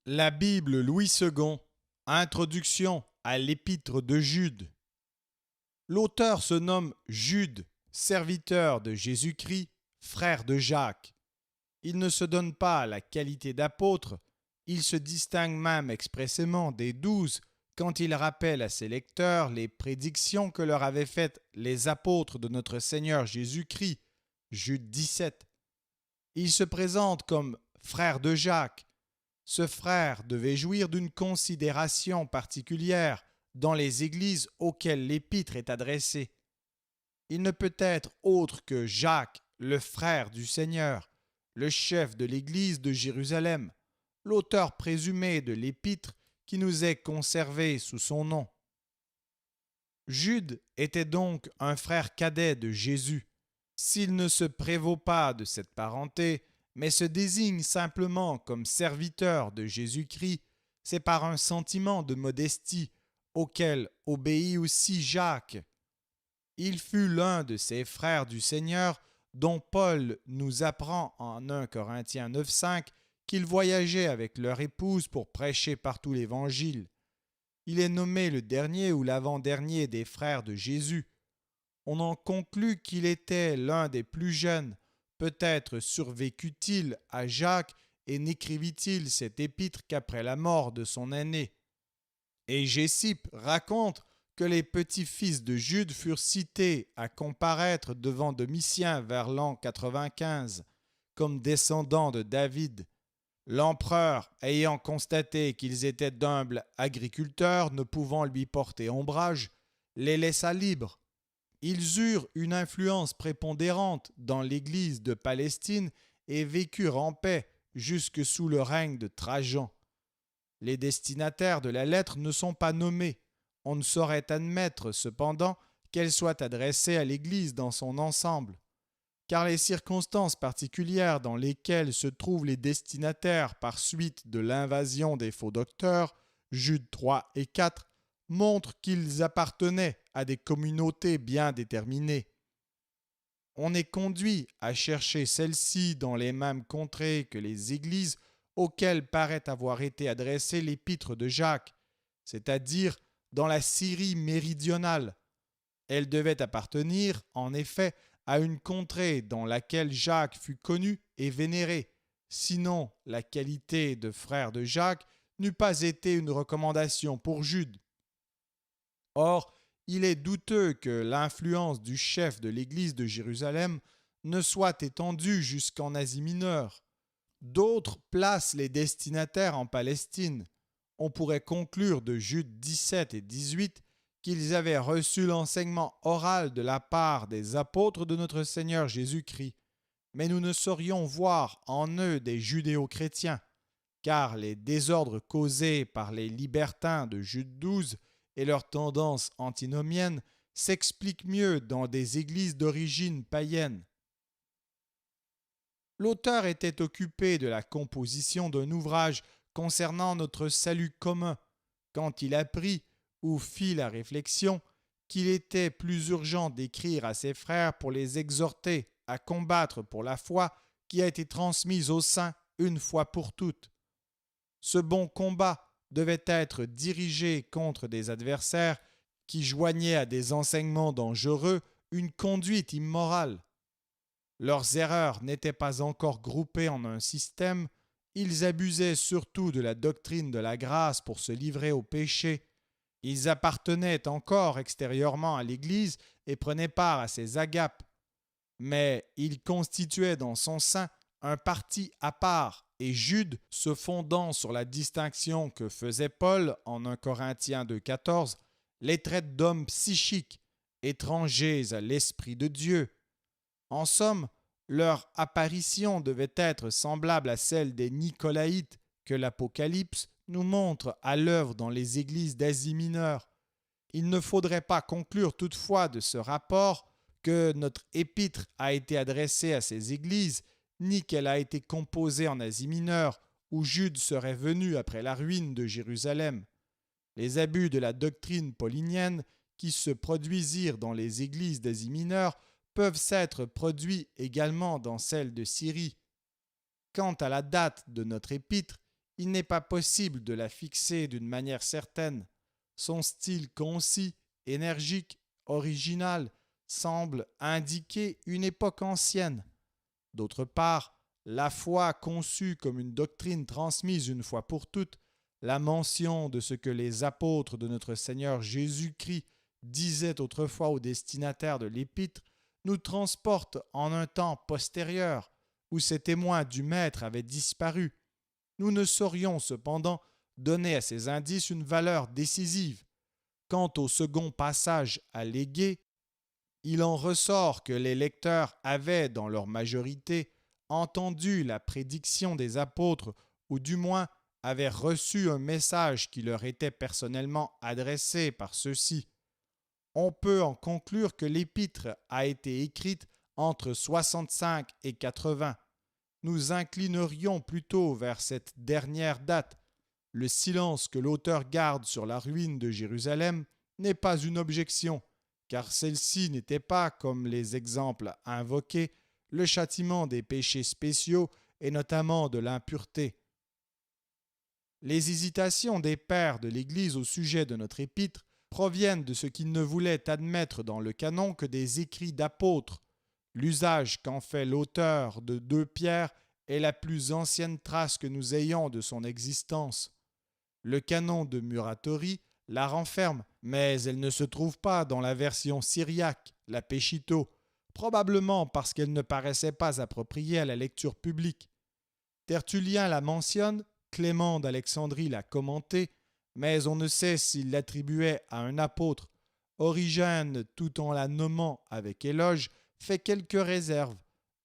La Bible Louis II, Introduction à l'Épître de Jude. L'auteur se nomme Jude, serviteur de Jésus-Christ, frère de Jacques. Il ne se donne pas la qualité d'apôtre, il se distingue même expressément des 12 quand il rappelle à ses lecteurs les prédictions que leur avaient faites les apôtres de notre Seigneur Jésus-Christ, Jude 17. Il se présente comme frère de Jacques. Ce frère devait jouir d'une considération particulière dans les églises auxquelles l'épître est adressée. Il ne peut être autre que Jacques, le frère du Seigneur, le chef de l'église de Jérusalem, l'auteur présumé de l'épître qui nous est conservé sous son nom. Jude était donc un frère cadet de Jésus. S'il ne se prévaut pas de cette parenté, mais se désigne simplement comme serviteur de Jésus-Christ, c'est par un sentiment de modestie auquel obéit aussi Jacques. Il fut l'un de ces frères du Seigneur dont Paul nous apprend en 1 Corinthiens 9,5 qu'ils voyageaient avec leur épouse pour prêcher partout l'Évangile. Il est nommé le dernier ou l'avant-dernier des frères de Jésus. On en conclut qu'il était l'un des plus jeunes. Peut-être survécut-il à Jacques et n'écrivit-il cette épître qu'après la mort de son aîné. Et Gésippe raconte que les petits-fils de Jude furent cités à comparaître devant Domitien vers l'an 95 comme descendants de David. L'empereur, ayant constaté qu'ils étaient d'humbles agriculteurs ne pouvant lui porter ombrage, les laissa libres. Ils eurent une influence prépondérante dans l'Église de Palestine et vécurent en paix jusque sous le règne de Trajan. Les destinataires de la lettre ne sont pas nommés. On ne saurait admettre cependant qu'elle soit adressée à l'Église dans son ensemble, car les circonstances particulières dans lesquelles se trouvent les destinataires par suite de l'invasion des faux docteurs, Jude 3 et 4, montrent qu'ils appartenaient à des communautés bien déterminées. On est conduit à chercher celles-ci dans les mêmes contrées que les églises auxquelles paraît avoir été adressée l'épître de Jacques, c'est-à-dire dans la Syrie méridionale. Elle devait appartenir, en effet, à une contrée dans laquelle Jacques fut connu et vénéré. Sinon, la qualité de frère de Jacques n'eût pas été une recommandation pour Jude. Or, il est douteux que l'influence du chef de l'église de Jérusalem ne soit étendue jusqu'en Asie mineure. D'autres placent les destinataires en Palestine. On pourrait conclure de Jude 17 et 18 qu'ils avaient reçu l'enseignement oral de la part des apôtres de notre Seigneur Jésus-Christ. Mais nous ne saurions voir en eux des judéo-chrétiens, car les désordres causés par les libertins de Jude 12 et leur tendance antinomienne s'expliquent mieux dans des églises d'origine païenne. L'auteur était occupé de la composition d'un ouvrage concernant notre salut commun, quand il apprit, ou fit la réflexion, qu'il était plus urgent d'écrire à ses frères pour les exhorter à combattre pour la foi qui a été transmise aux saints une fois pour toutes. Ce bon combat devait être dirigé contre des adversaires qui joignaient à des enseignements dangereux une conduite immorale. Leurs erreurs n'étaient pas encore groupées en un système, ils abusaient surtout de la doctrine de la grâce pour se livrer au péché. Ils appartenaient encore extérieurement à l'Église et prenaient part à ses agapes, mais ils constituaient dans son sein un parti à part, et Jude, se fondant sur la distinction que faisait Paul en 1 Corinthiens 2,14, les traite d'hommes psychiques, étrangers à l'Esprit de Dieu. En somme, leur apparition devait être semblable à celle des Nicolaïtes que l'Apocalypse nous montre à l'œuvre dans les églises d'Asie mineure. Il ne faudrait pas conclure toutefois de ce rapport que notre épître a été adressée à ces églises, ni qu'elle a été composée en Asie mineure, où Jude serait venu après la ruine de Jérusalem. Les abus de la doctrine paulinienne qui se produisirent dans les églises d'Asie mineure peuvent s'être produits également dans celles de Syrie. Quant à la date de notre épître, il n'est pas possible de la fixer d'une manière certaine. Son style concis, énergique, original, semble indiquer une époque ancienne. D'autre part, la foi conçue comme une doctrine transmise une fois pour toutes, la mention de ce que les apôtres de notre Seigneur Jésus-Christ disaient autrefois aux destinataires de l'épître, nous transporte en un temps postérieur, où ces témoins du Maître avaient disparu. Nous ne saurions cependant donner à ces indices une valeur décisive. Quant au second passage allégué, il en ressort que les lecteurs avaient, dans leur majorité, entendu la prédiction des apôtres, ou du moins avaient reçu un message qui leur était personnellement adressé par ceux-ci. On peut en conclure que l'épître a été écrite entre 65 et 80. Nous inclinerions plutôt vers cette dernière date. Le silence que l'auteur garde sur la ruine de Jérusalem n'est pas une objection, car celle-ci n'était pas, comme les exemples invoqués, le châtiment des péchés spéciaux et notamment de l'impureté. Les hésitations des pères de l'Église au sujet de notre épître proviennent de ce qu'ils ne voulaient admettre dans le canon que des écrits d'apôtres. L'usage qu'en fait l'auteur de 2 Pierre est la plus ancienne trace que nous ayons de son existence. Le canon de Muratori la renferme, mais elle ne se trouve pas dans la version syriaque, la Péchito, probablement parce qu'elle ne paraissait pas appropriée à la lecture publique. Tertullien la mentionne, Clément d'Alexandrie l'a commentée, mais on ne sait s'il l'attribuait à un apôtre. Origène, tout en la nommant avec éloge, fait quelques réserves.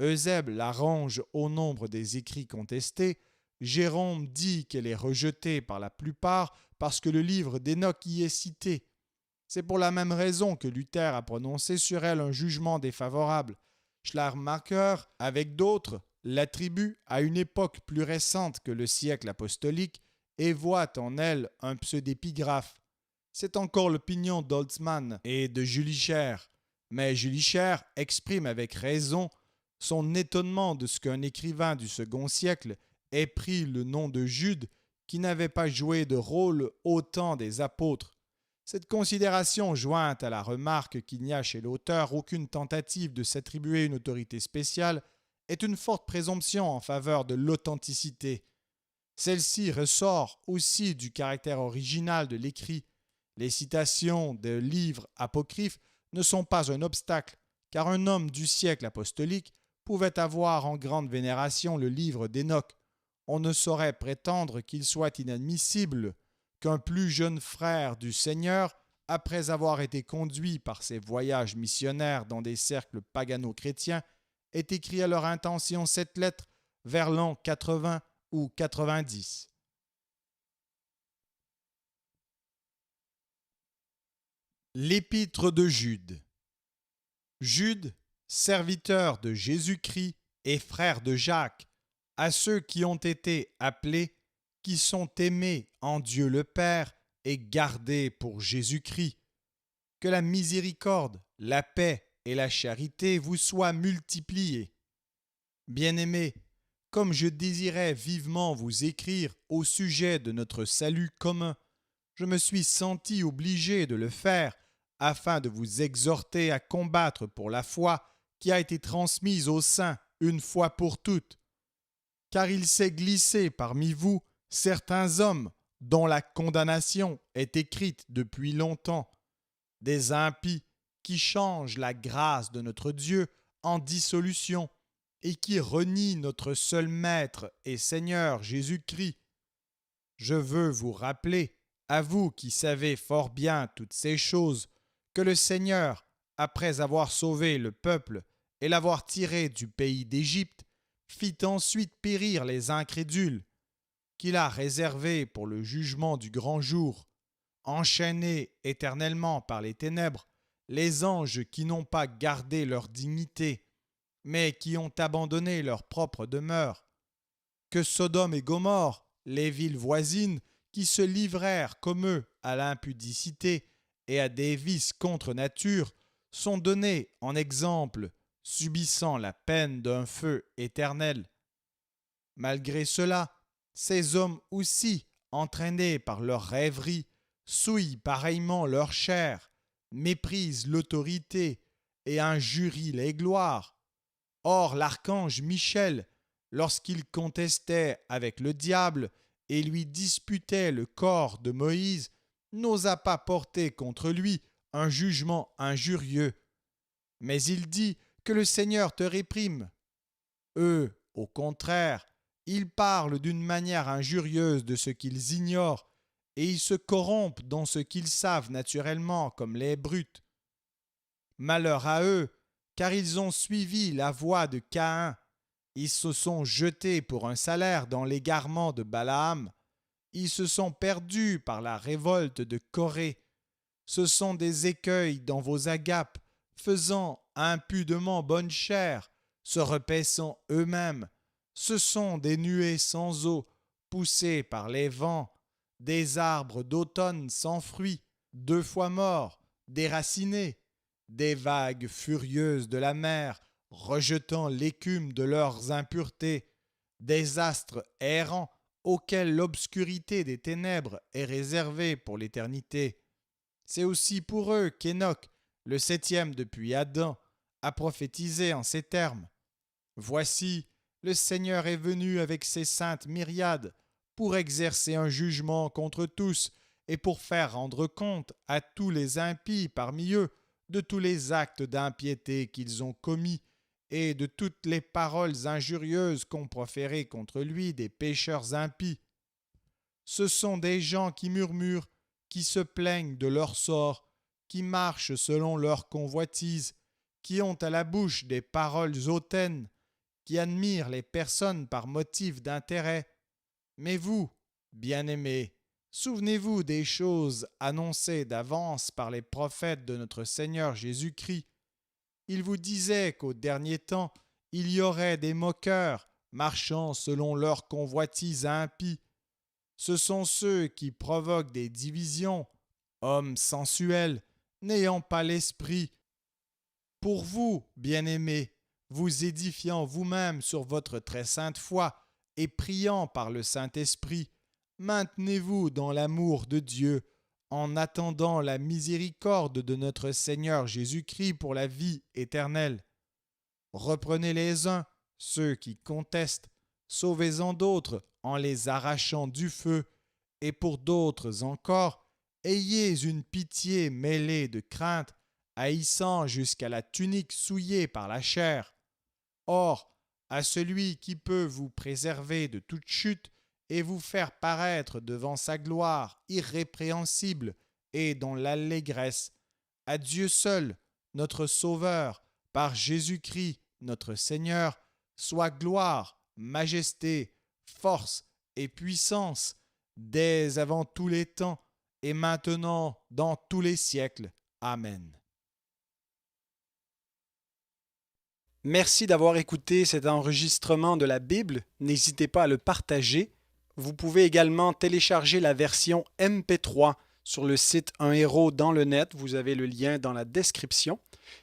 Eusèbe la range au nombre des écrits contestés. Jérôme dit qu'elle est rejetée par la plupart parce que le livre d'Enoch y est cité. C'est pour la même raison que Luther a prononcé sur elle un jugement défavorable. Schleiermacher, avec d'autres, l'attribue à une époque plus récente que le siècle apostolique et voit en elle un pseudépigraphe. C'est encore l'opinion d'Holtzmann et de Jülicher, mais Jülicher exprime avec raison son étonnement de ce qu'un écrivain du second siècle ait pris le nom de Jude qui n'avait pas joué de rôle au temps des apôtres. Cette considération, jointe à la remarque qu'il n'y a chez l'auteur aucune tentative de s'attribuer une autorité spéciale, est une forte présomption en faveur de l'authenticité. Celle-ci ressort aussi du caractère original de l'écrit. Les citations de livres apocryphes ne sont pas un obstacle, car un homme du siècle apostolique pouvait avoir en grande vénération le livre d'Enoch. On ne saurait prétendre qu'il soit inadmissible qu'un plus jeune frère du Seigneur, après avoir été conduit par ses voyages missionnaires dans des cercles pagano-chrétiens, ait écrit à leur intention cette lettre vers l'an 80 ou 90. L'épître de Jude. Jude, serviteur de Jésus-Christ et frère de Jacques, à ceux qui ont été appelés, qui sont aimés en Dieu le Père et gardés pour Jésus-Christ. Que la miséricorde, la paix et la charité vous soient multipliées. Bien-aimés, comme je désirais vivement vous écrire au sujet de notre salut commun, je me suis senti obligé de le faire afin de vous exhorter à combattre pour la foi qui a été transmise aux saints une fois pour toutes. Car il s'est glissé parmi vous certains hommes dont la condamnation est écrite depuis longtemps, des impies qui changent la grâce de notre Dieu en dissolution et qui renient notre seul Maître et Seigneur Jésus-Christ. Je veux vous rappeler, à vous qui savez fort bien toutes ces choses, que le Seigneur, après avoir sauvé le peuple et l'avoir tiré du pays d'Égypte, fit ensuite périr les incrédules, qu'il a réservés pour le jugement du grand jour, enchaînés éternellement par les ténèbres, les anges qui n'ont pas gardé leur dignité, mais qui ont abandonné leur propre demeure, que Sodome et Gomorrhe, les villes voisines, qui se livrèrent comme eux à l'impudicité et à des vices contre nature, sont donnés en exemple, subissant la peine d'un feu éternel. Malgré cela, Ces hommes aussi, entraînés par leurs rêveries, souillent pareillement leur chair, méprisent l'autorité et injurient les gloires. Or l'archange Michel, lorsqu'il contestait avec le diable et lui disputait le corps de Moïse, n'osa pas porter contre lui un jugement injurieux. Mais il dit que le Seigneur te réprime. Eux, au contraire, ils parlent d'une manière injurieuse de ce qu'ils ignorent, et ils se corrompent dans ce qu'ils savent naturellement comme les brutes. Malheur à eux, car ils ont suivi la voie de Caïn. Ils se sont jetés pour un salaire dans l'égarement de Balaam. Ils se sont perdus par la révolte de Corée. Ce sont des écueils dans vos agapes, faisant impudemment bonne chère, se repaissant eux-mêmes. Ce sont des nuées sans eau, poussées par les vents, des arbres d'automne sans fruits, 2 fois morts, déracinés, des vagues furieuses de la mer, rejetant l'écume de leurs impuretés, des astres errants auxquels l'obscurité des ténèbres est réservée pour l'éternité. C'est aussi pour eux qu'Enoch, le 7e depuis Adam, a prophétisé en ces termes. Voici, le Seigneur est venu avec ses saintes myriades pour exercer un jugement contre tous et pour faire rendre compte à tous les impies parmi eux de tous les actes d'impiété qu'ils ont commis et de toutes les paroles injurieuses qu'ont proférées contre lui des pécheurs impies. Ce sont des gens qui murmurent, qui se plaignent de leur sort, qui marchent selon leur convoitise, qui ont à la bouche des paroles hautaines, qui admirent les personnes par motif d'intérêt. Mais vous, bien-aimés, souvenez-vous des choses annoncées d'avance par les prophètes de notre Seigneur Jésus-Christ. Il vous disait qu'au dernier temps, il y aurait des moqueurs marchant selon leur convoitise impie. Ce sont ceux qui provoquent des divisions, hommes sensuels, n'ayant pas l'esprit. Pour vous, bien-aimés, vous édifiant vous-même sur votre très sainte foi et priant par le Saint-Esprit, maintenez-vous dans l'amour de Dieu, en attendant la miséricorde de notre Seigneur Jésus-Christ pour la vie éternelle. Reprenez les uns, ceux qui contestent, sauvez-en d'autres en les arrachant du feu, et pour d'autres encore, ayez une pitié mêlée de crainte, haïssant jusqu'à la tunique souillée par la chair. Or, à celui qui peut vous préserver de toute chute et vous faire paraître devant sa gloire irrépréhensible et dans l'allégresse, à Dieu seul, notre Sauveur, par Jésus-Christ, notre Seigneur, soit gloire, majesté, force et puissance, dès avant tous les temps et maintenant dans tous les siècles. Amen. Merci d'avoir écouté cet enregistrement de la Bible. N'hésitez pas à le partager. Vous pouvez également télécharger la version MP3 sur le site Un héros dans le net. Vous avez le lien dans la description.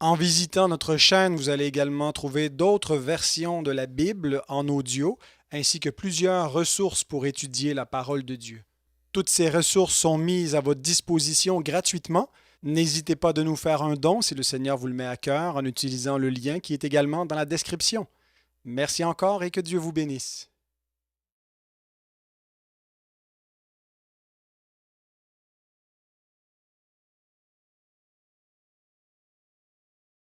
En visitant notre chaîne, vous allez également trouver d'autres versions de la Bible en audio, ainsi que plusieurs ressources pour étudier la parole de Dieu. Toutes ces ressources sont mises à votre disposition gratuitement. N'hésitez pas de nous faire un don si le Seigneur vous le met à cœur en utilisant le lien qui est également dans la description. Merci encore et que Dieu vous bénisse.